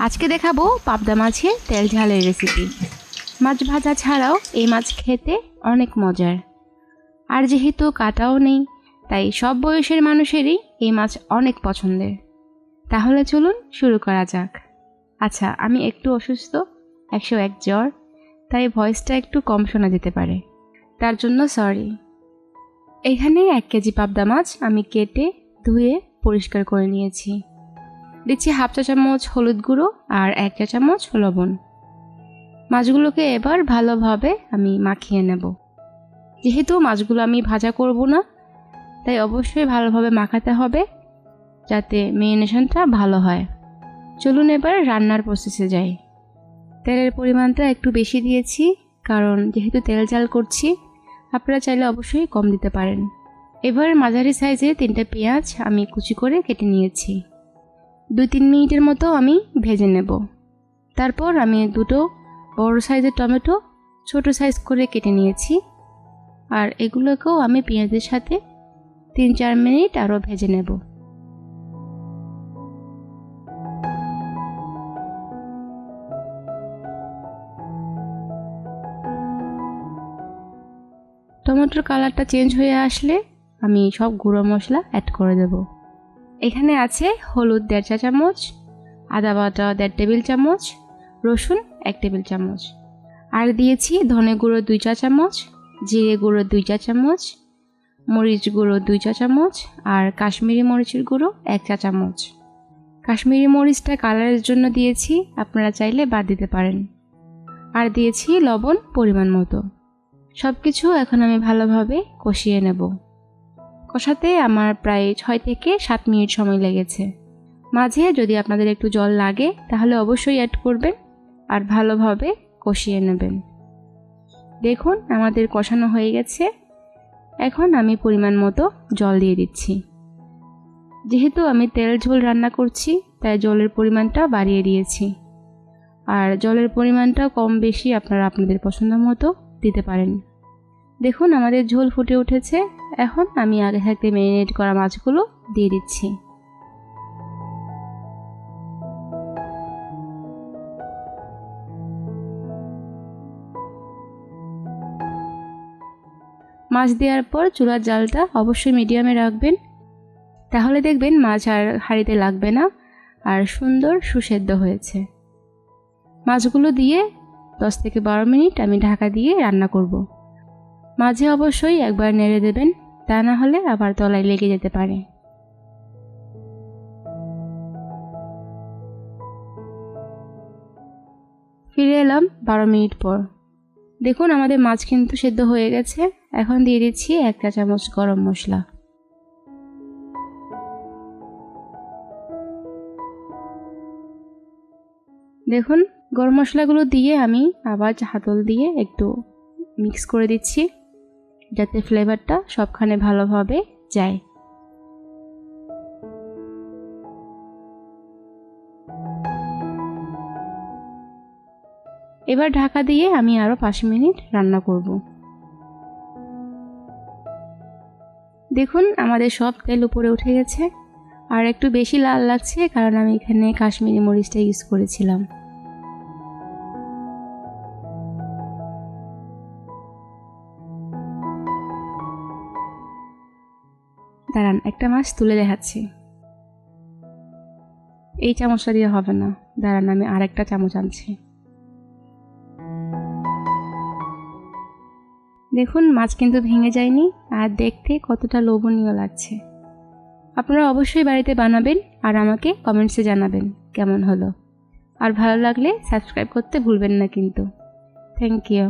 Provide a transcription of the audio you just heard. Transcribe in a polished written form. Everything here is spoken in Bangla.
আজকে দেখাবো পাবদা মাছের তেল ঝালের রেসিপি। মাছ ভাজা ছাড়াও এই মাছ খেতে অনেক মজার, আর যেহেতু কাটাও নেই তাই সব বয়সের মানুষেরই এই মাছ অনেক পছন্দের। তাহলে চলুন শুরু করা যাক। আচ্ছা, আমি একটু অসুস্থ, 101 জ্বর, তাই ভয়েসটা একটু কম শোনা যেতে পারে, তার জন্য সরি। এখানে 1 কেজি পাবদা মাছ আমি কেটে ধুয়ে পরিষ্কার করে নিয়েছি। দিচ্ছি 1/2 চা চামচ হলুদ গুঁড়ো আর 1 চা চামচ লবণ। মাছগুলোকে এবার ভালোভাবে আমি মাখিয়ে নেব। যেহেতু মাছগুলো আমি ভাজা করব না, তাই অবশ্যই ভালোভাবে মাখাতে হবে যাতে ম্যারিনেশনটা ভালো হয়। চলুন এবার রান্নার প্রসেসে যাই। তেলের পরিমাণটা একটু বেশি দিয়েছি, কারণ যেহেতু তেল ঝাল করছি। আপনারা চাইলে অবশ্যই কম দিতে পারেন। এবার মাঝারি সাইজের 3টে পেঁয়াজ আমি কুচি করে কেটে নিয়েছি। 2-3 মিনিটের মতো আমি ভেজে নেব। তারপর আমি 2টো বড় সাইজের টমেটো ছোট সাইজ করে কেটে নিয়েছি, আর এগুলোকেও আমি পেঁয়াজের সাথে 3-4 মিনিট আরও ভেজে নেব। টমেটোর কালারটা চেঞ্জ হয়ে আসলে আমি সব গুঁড়ো মশলা অ্যাড করে দেব। এখানে আছে হলুদ 1.5 চা চামচ, আদা বাটা 1.5 টেবিল চামচ, রসুন 1 টেবিল চামচ, আর দিয়েছি ধনে গুঁড়ো 2 চা চামচ, জিরে গুঁড়ো 2 চা চামচ, মরিচ গুঁড়ো 2 চা চামচ, আর কাশ্মীরি মরিচের গুঁড়ো 1 চা চামচ। কাশ্মীরি মরিচটা কালারের জন্য দিয়েছি, আপনারা চাইলে বাদ দিতে পারেন। আর দিয়েছি লবণ পরিমাণ মতো। সব কিছু এখন আমি ভালোভাবে কষিয়ে নেব। কষাতে আমার প্রায় 6 থেকে 7 মিনিট সময় লেগেছে। মাঝে যদি আপনাদের একটু জল লাগে তাহলে অবশ্যই অ্যাড করবেন, আর ভালোভাবে কষিয়ে নেবেন। দেখুন আমাদের কষানো হয়ে গেছে। এখন আমি পরিমাণ মতো জল দিয়ে দিচ্ছি। যেহেতু আমি তেল ঝোল রান্না করছি, তাই জলের পরিমাণটা বাড়িয়ে দিয়েছি। আর জলের পরিমাণটা কম বেশি আপনারা আপনাদের পছন্দ মতো দিতে পারেন। দেখুন আমাদের ঝোল ফুটে উঠেছে। এখন আমি আগে থাকতে ম্যারিনেট করা মাছগুলো দিয়ে দিচ্ছি। মাছ দেওয়ার পর চুলার জালটা অবশ্যই মিডিয়ামে রাখবেন, তাহলে দেখবেন মাছ আর হাঁড়িতে লাগবে না, আর সুন্দর সুসেদ্ধ হয়েছে। মাছগুলো দিয়ে 10 থেকে 12 মিনিট আমি ঢাকা দিয়ে রান্না করব। মাঝে অবশ্যই একবার নেড়ে দেবেন, তা না হলে আবার তলায় লেগে যেতে পারে। ফিরে এলাম 12 মিনিট পর। দেখুন আমাদের মাছ কিন্তু সেদ্ধ হয়ে গেছে। এখন দিয়ে দিচ্ছি 1 চা চামচ গরম মশলা। দেখুন গরম মশলাগুলো দিয়ে আমি আবার হাতল দিয়ে একটু মিক্স করে দিচ্ছি, যাতে ফ্লেভারটা সবখানে ভালোভাবে যায়। এবার ঢাকা দিয়ে আমি আরও 5 মিনিট রান্না করব। দেখুন আমাদের সব তেল উপরে উঠে গেছে, আর একটু বেশি লাল লাগছে কারণ আমি এখানে কাশ্মীরি মরিচটা ইউজ করেছিলাম। দাঁড়ান, একটা মাছ তুলে দেখাচ্ছি। এই চামচটা দিয়ে হবে না, দাঁড়ান আমি আরেকটা চামচ আনছি। দেখুন মাছ কিন্তু ভেঙে যায়নি, আর দেখতে কতটা লোভনীয় লাগছে। আপনারা অবশ্যই বাড়িতে বানাবেন, আর আমাকে কমেন্টসে জানাবেন কেমন হলো। আর ভালো লাগলে সাবস্ক্রাইব করতে ভুলবেন না কিন্তু। Thank you.